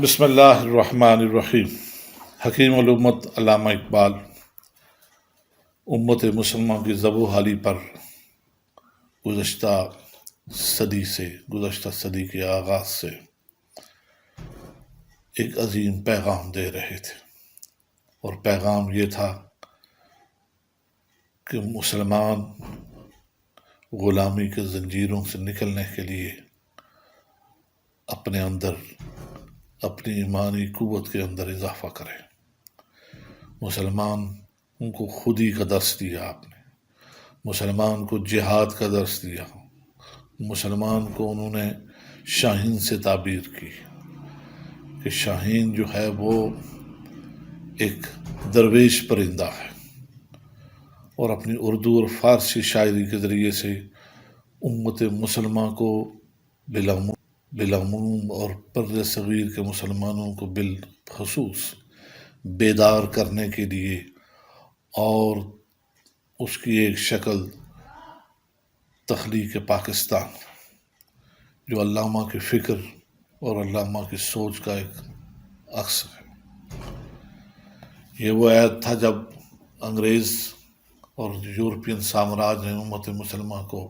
بسم اللہ الرحمن الرحیم۔ حکیم الامت علامہ اقبال امت مسلمہ کی ذب و حالی پر گزشتہ صدی کے آغاز سے ایک عظیم پیغام دے رہے تھے، اور پیغام یہ تھا کہ مسلمان غلامی کے زنجیروں سے نکلنے کے لیے اپنے اندر اپنی ایمانی قوت کے اندر اضافہ کرے۔ مسلمان ان کو خودی کا درس دیا آپ نے، مسلمان کو جہاد کا درس دیا، مسلمان کو انہوں نے شاہین سے تعبیر کی کہ شاہین جو ہے وہ ایک درویش پرندہ ہے، اور اپنی اردو اور فارسی شاعری کے ذریعے سے امت مسلمہ کو بالعموم اور پر صغیر کے مسلمانوں کو بالخصوص بیدار کرنے کے لیے، اور اس کی ایک شکل تخلیق پاکستان جو علامہ کی فکر اور علامہ کی سوچ کا ایک عکس ہے۔ یہ وہ عہد تھا جب انگریز اور یورپین سامراج نے امت مسلمہ کو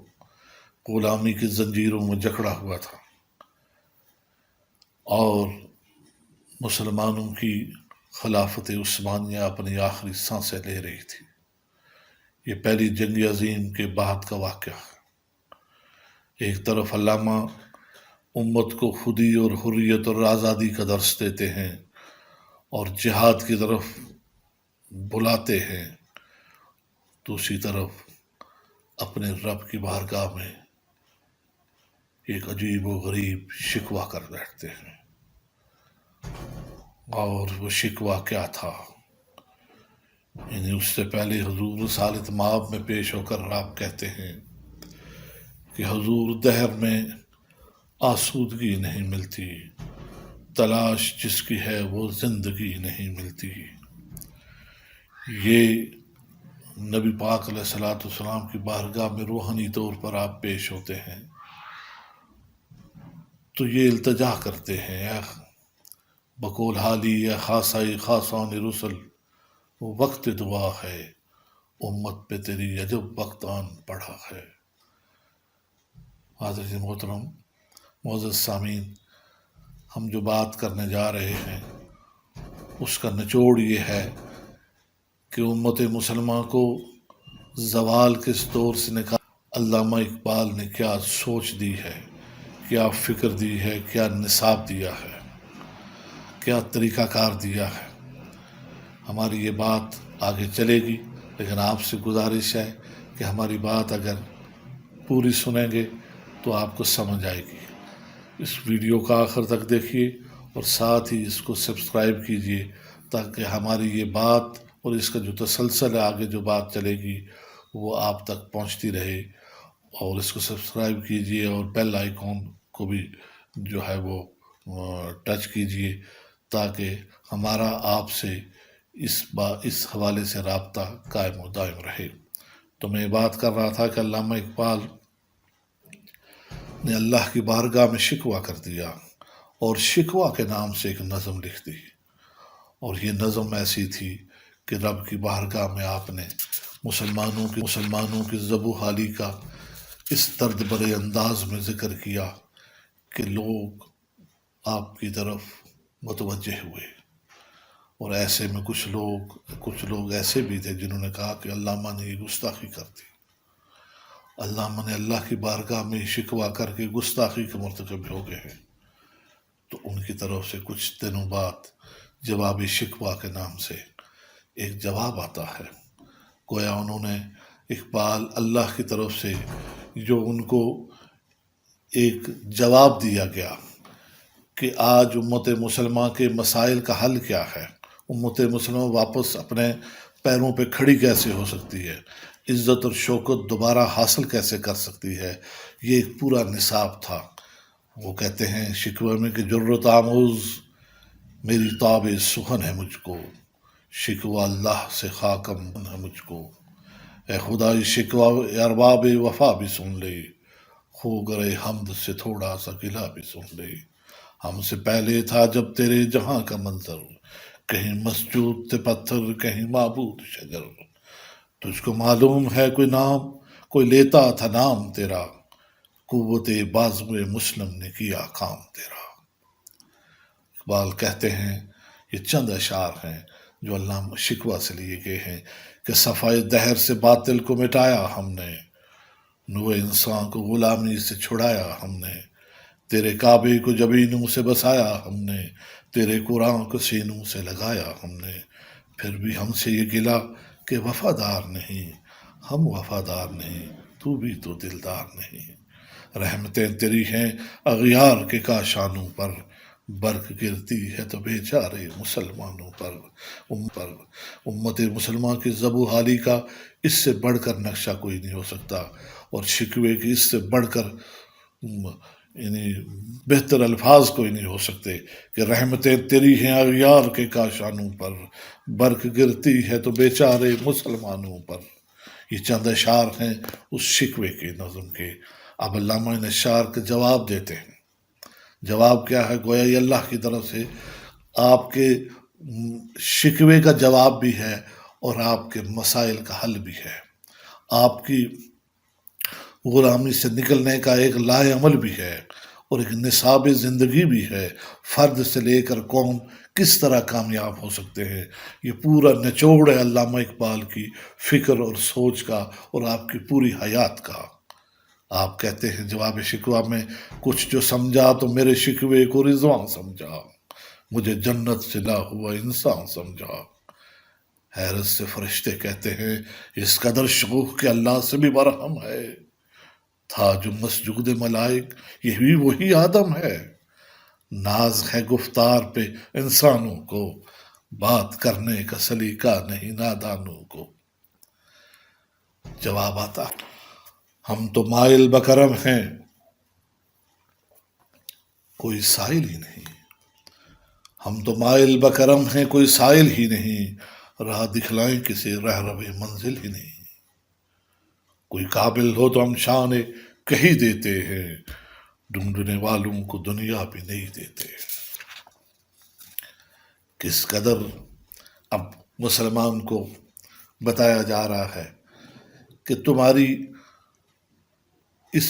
غلامی کی زنجیروں میں جکڑا ہوا تھا، اور مسلمانوں کی خلافت عثمانیہ اپنی آخری سانسیں لے رہی تھی۔ یہ پہلی جنگ عظیم کے بعد کا واقعہ ہے۔ ایک طرف علامہ امت کو خودی اور حریت اور آزادی کا درس دیتے ہیں اور جہاد کی طرف بلاتے ہیں، دوسری طرف اپنے رب کی بارگاہ میں ایک عجیب و غریب شکوہ کر بیٹھتے ہیں۔ اور وہ شکوہ کیا تھا؟ یعنی اس سے پہلے حضور رسالت مآب میں پیش ہو کر آپ کہتے ہیں کہ حضور دہر میں آسودگی نہیں ملتی، تلاش جس کی ہے وہ زندگی نہیں ملتی۔ یہ نبی پاک علیہ الصلوۃ والسلام کی بارگاہ میں روحانی طور پر آپ پیش ہوتے ہیں تو یہ التجا کرتے ہیں، اے بقول حالی اے خاصائی خاصان رسل، وقت دعا ہے امت پہ تیری عجب وقت آن پڑا ہے۔ حضرت محترم معزز سامعین، ہم جو بات کرنے جا رہے ہیں اس کا نچوڑ یہ ہے کہ امت مسلمہ کو زوال کس دور سے نکال علامہ اقبال نے کیا سوچ دی ہے، کیا فکر دی ہے، کیا نصاب دیا ہے، کیا طریقہ کار دیا ہے۔ ہماری یہ بات آگے چلے گی، لیکن آپ سے گزارش ہے کہ ہماری بات اگر پوری سنیں گے تو آپ کو سمجھ آئے گی۔ اس ویڈیو کا آخر تک دیکھیے اور ساتھ ہی اس کو سبسکرائب کیجیے تاکہ ہماری یہ بات اور اس کا جو تسلسل ہے آگے جو بات چلے گی وہ آپ تک پہنچتی رہے، اور اس کو سبسکرائب کیجیے اور بیل آئیکن کو بھی جو ہے وہ ٹچ کیجیے تاکہ ہمارا آپ سے اس حوالے سے رابطہ قائم و دائم رہے۔ تو میں بات کر رہا تھا کہ علامہ اقبال نے اللہ کی بارگاہ میں شکوہ کر دیا اور شکوہ کے نام سے ایک نظم لکھ دی، اور یہ نظم ایسی تھی کہ رب کی بارگاہ میں آپ نے مسلمانوں کی ذب و حالی کا اس درد بھرے انداز میں ذکر کیا کہ لوگ آپ کی طرف متوجہ ہوئے، اور ایسے میں کچھ لوگ ایسے بھی تھے جنہوں نے کہا کہ علامہ نے یہ گستاخی کر دی، علامہ نے اللہ کی بارگاہ میں شکوہ کر کے گستاخی کے مرتکب ہو گئے ہیں۔ تو ان کی طرف سے کچھ دنوں بعد جواب شکوہ کے نام سے ایک جواب آتا ہے، گویا انہوں نے اقبال اللہ کی طرف سے جو ان کو ایک جواب دیا گیا کہ آج امت مسلمہ کے مسائل کا حل کیا ہے، امت مسلمہ واپس اپنے پیروں پہ کھڑی کیسے ہو سکتی ہے، عزت اور شوکت دوبارہ حاصل کیسے کر سکتی ہے، یہ ایک پورا نصاب تھا۔ وہ کہتے ہیں شکوہ میں کہ جرت آموز میری تاب سخن ہے مجھ کو، شکوہ اللہ سے خاکم ہے مجھ کو، اے خدای شکوہ ارباب وفا بھی سن لے، ہو گئے حمد سے تھوڑا سا گلا بھی سن لے، ہم سے پہلے تھا جب تیرے جہاں کا منظر، کہیں مسجود تھے پتھر کہیں معبود شجر، تجھ کو معلوم ہے کوئی نام، کوئی لیتا تھا نام تیرا، قوت بازو مسلم نے کیا کام تیرا۔ اقبال کہتے ہیں یہ چند اشعار ہیں جو علامہ شکوہ سے لیے گئے ہیں کہ صفائے دہر سے باطل کو مٹایا ہم نے، نو انسان کو غلامی سے چھڑایا ہم نے، تیرے کعبے کو جبینوں سے بسایا ہم نے، تیرے قرآن کو سینوں سے لگایا ہم نے، پھر بھی ہم سے یہ گلا کہ وفادار نہیں، ہم وفادار نہیں، تو بھی تو دلدار نہیں، رحمتیں تیری ہیں اغیار کے کاشانوں پر، برق گرتی ہے تو بیچارے مسلمانوں پر، امت مسلمان کی ذبح حالی کا اس سے بڑھ کر نقشہ کوئی نہیں ہو سکتا، اور شکوے کی اس سے بڑھ کر یعنی بہتر الفاظ کوئی نہیں ہو سکتے کہ رحمتیں تیری ہیں اغیار کے کاشانوں پر، برق گرتی ہے تو بیچارے مسلمانوں پر۔ یہ چند اشعار ہیں اس شکوے کے نظم کے۔ اب علامہ ان اشعار کے جواب دیتے ہیں۔ جواب کیا ہے؟ گویا یہ اللہ کی طرف سے آپ کے شکوے کا جواب بھی ہے اور آپ کے مسائل کا حل بھی ہے، آپ کی غلامی سے نکلنے کا ایک لائے عمل بھی ہے اور ایک نصاب زندگی بھی ہے، فرد سے لے کر قوم کس طرح کامیاب ہو سکتے ہیں۔ یہ پورا نچوڑ ہے علامہ اقبال کی فکر اور سوچ کا اور آپ کی پوری حیات کا۔ آپ کہتے ہیں جواب شکوہ میں، کچھ جو سمجھا تو میرے شکوے کو رضوان سمجھا، مجھے جنت سے لا ہوا انسان سمجھا۔ حیرت سے فرشتے کہتے ہیں اس قدر شوق کہ اللہ سے بھی برہم ہے، تھا جو مسجود ملائک یہ بھی وہی آدم ہے، ناز ہے گفتار پہ انسانوں کو، بات کرنے کا سلیقہ نہیں نادانوں کو۔ جواب آتا ہم تو مائل بکرم ہیں کوئی سائل ہی نہیں، ہم تو مائل بکرم ہیں کوئی سائل ہی نہیں، راہ دکھلائیں کسی رہرو منزل ہی نہیں، کوئی قابل ہو تو ہم شان کہی دیتے ہیں، ڈھونڈنے والوں کو دنیا بھی نہیں دیتے۔ کس قدر اب مسلمان کو بتایا جا رہا ہے کہ تمہاری اس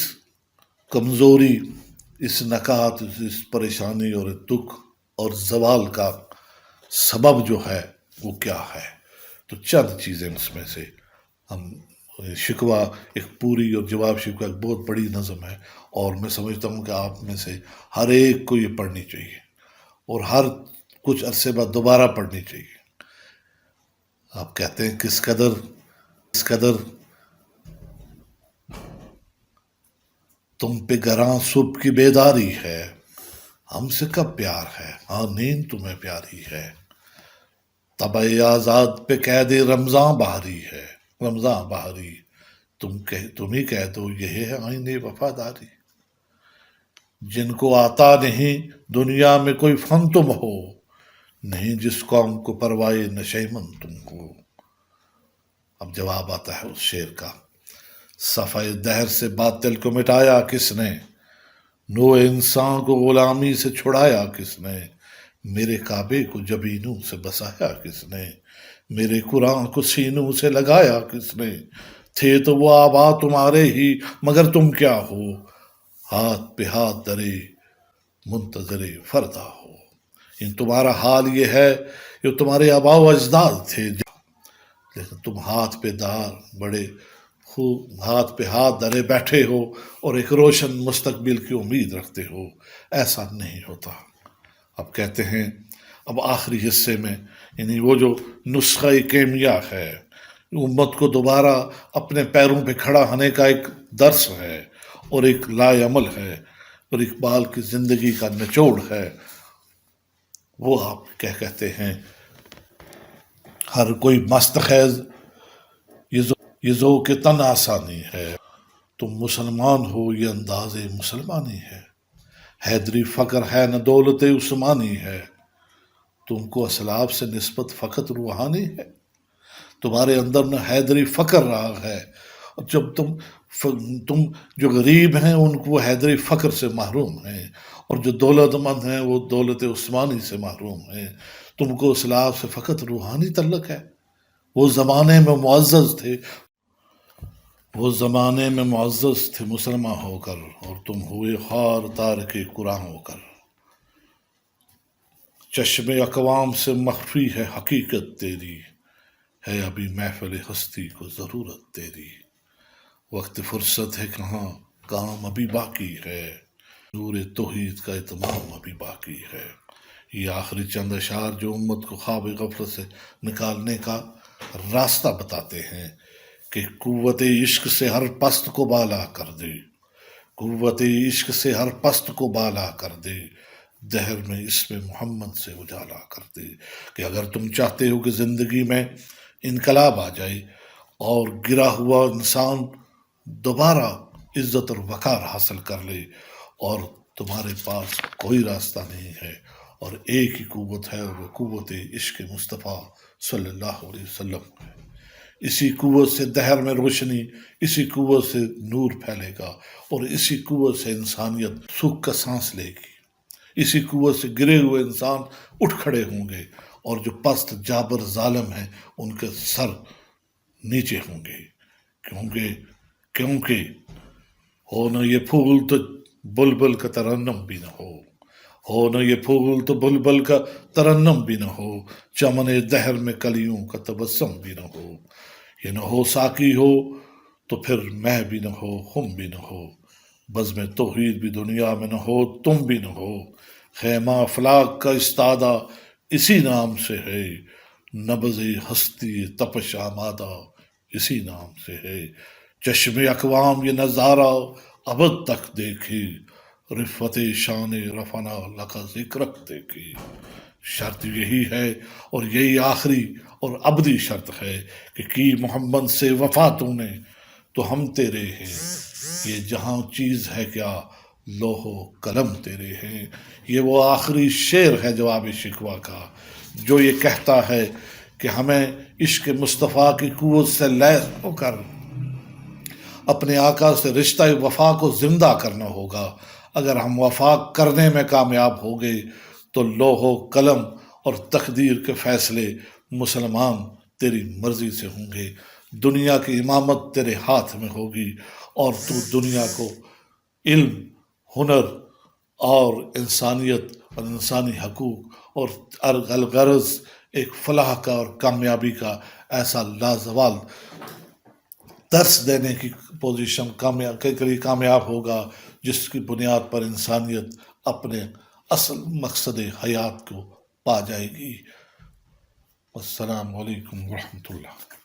کمزوری، اس نکات، اس پریشانی اور دکھ اور زوال کا سبب جو ہے وہ کیا ہے۔ تو چند چیزیں اس میں سے ہم شکوہ ایک پوری اور جواب شکوہ ایک بہت بڑی نظم ہے، اور میں سمجھتا ہوں کہ آپ میں سے ہر ایک کو یہ پڑھنی چاہیے اور ہر کچھ عرصے بعد دوبارہ پڑھنی چاہیے۔ آپ کہتے ہیں کس قدر تم پہ گراں صبح کی بیداری ہے، ہم سے کب پیار ہے، ہاں نیند تمہیں پیاری ہے، طبع آزاد پہ قید رمضاں بہاری ہے، رمضاں بہاری، تم ہی کہہ دو یہ ہے آئین وفاداری، جن کو آتا نہیں دنیا میں کوئی فن تم ہو، نہیں جس قوم کو پروائے نشیمن تم ہو۔ اب جواب آتا ہے اس شعر کا، صفحہ دہر سے باطل کو مٹایا کس نے، نو انسان کو غلامی سے چھڑایا کس نے، میرے کعبے کو جبینوں سے بسایا کس نے، میرے قرآن کو سینوں سے لگایا کس نے، تھے تو وہ آبا تمہارے ہی مگر تم کیا ہو، ہاتھ پہ ہاتھ درے منتظر فردا ہو۔ تمہارا حال یہ ہے کہ تمہارے آبا و اجداد تھے لیکن تم ہاتھ پہ ہاتھ دھرے بیٹھے ہو اور ایک روشن مستقبل کی امید رکھتے ہو، ایسا نہیں ہوتا۔ اب کہتے ہیں اب آخری حصے میں یعنی وہ جو نسخہ کیمیا ہے، امت کو دوبارہ اپنے پیروں پہ کھڑا ہونے کا ایک درس ہے اور ایک لائے عمل ہے اور اقبال کی زندگی کا نچوڑ ہے، وہ آپ کہتے ہیں ہر کوئی مست خیز یہ ذوق تن آسانی ہے، تم مسلمان ہو یہ انداز مسلمانی ہے، حیدری فقر ہے نہ دولت عثمانی ہے، تم کو اسلاف سے نسبت فقط روحانی ہے، تمہارے اندر نہ حیدری فقر رہا ہے، اور جب تم تم جو غریب ہیں ان کو حیدری فقر سے محروم ہیں، اور جو دولت مند ہیں وہ دولت عثمانی سے محروم ہیں۔ تم کو اسلام سے فقط روحانی تعلق ہے۔ وہ زمانے میں معزز تھے، وہ زمانے میں معزز تھے مسلمان ہو کر، اور تم ہوئے خوار تارک قرآن ہو کر۔ چشم اقوام سے مخفی ہے حقیقت تیری، ہے ابھی محفل ہستی کو ضرورت تیری۔ وقت فرصت ہے کہاں، کام ابھی باقی ہے، نور توحید کا اتمام ابھی باقی ہے۔ یہ آخری چند اشعار جو امت کو خواب غفلت سے نکالنے کا راستہ بتاتے ہیں کہ قوت عشق سے ہر پست کو بالا کر دے، قوت عشق سے ہر پست کو بالا کر دے، دہر میں اسم محمد سے اجالا کر دے۔ کہ اگر تم چاہتے ہو کہ زندگی میں انقلاب آ جائے اور گرا ہوا انسان دوبارہ عزت اور وقار حاصل کر لے، اور تمہارے پاس کوئی راستہ نہیں ہے اور ایک ہی قوت ہے، اور وہ قوت عشق مصطفیٰ صلی اللہ علیہ وسلم ہے۔ اسی قوت سے دہر میں روشنی، اسی قوت سے نور پھیلے گا، اور اسی قوت سے انسانیت سکھ کا سانس لے گی۔ اسی قوت سے گرے ہوئے انسان اٹھ کھڑے ہوں گے، اور جو پست جابر ظالم ہیں ان کے سر نیچے ہوں گے۔ کیونکہ ہو نہ یہ پھول تو بلبل کا ترنم بھی نہ ہو نہ یہ پھول تو بلبل کا ترنم بھی نہ ہو، چمن دہر میں کلیوں کا تبسم بھی نہ ہو۔ یہ نہ ہو ساقی ہو تو پھر میں بھی نہ ہو، ہم بھی نہ ہو، بزم توحید بھی دنیا میں نہ ہو، تم بھی نہ ہو۔ خیمہ افلاک کا استادہ اسی نام سے ہے، نبض ہستی تپش آمادہ اسی نام سے ہے۔ چشم اقوام یہ نظارہ ابد تک دیکھی، رفت شان رفنا لکا ذکرک دیکھی۔ شرط یہی ہے اور یہی آخری اور ابدی شرط ہے کہ کی محمد سے وفا تو نے تو ہم تیرے ہیں، یہ جہاں چیز ہے کیا لوح و قلم تیرے ہیں۔ یہ وہ آخری شعر ہے جواب شکوہ کا، جو یہ کہتا ہے کہ ہمیں عشق مصطفیٰ کی قوت سے لیس ہو کر اپنے آقا سے رشتہ وفا کو زندہ کرنا ہوگا۔ اگر ہم وفا کرنے میں کامیاب ہو گئے تو لوح و قلم اور تقدیر کے فیصلے مسلمان تیری مرضی سے ہوں گے، دنیا کی امامت تیرے ہاتھ میں ہوگی، اور تو دنیا کو علم، ہنر اور انسانیت اور انسانی حقوق اور الغرض ایک فلاح کا اور کامیابی کا ایسا لازوال درس دینے کی پوزیشن کے لیے کامیاب ہوگا، جس کی بنیاد پر انسانیت اپنے اصل مقصد حیات کو پا جائے گی۔ السلام علیکم ورحمۃ اللہ۔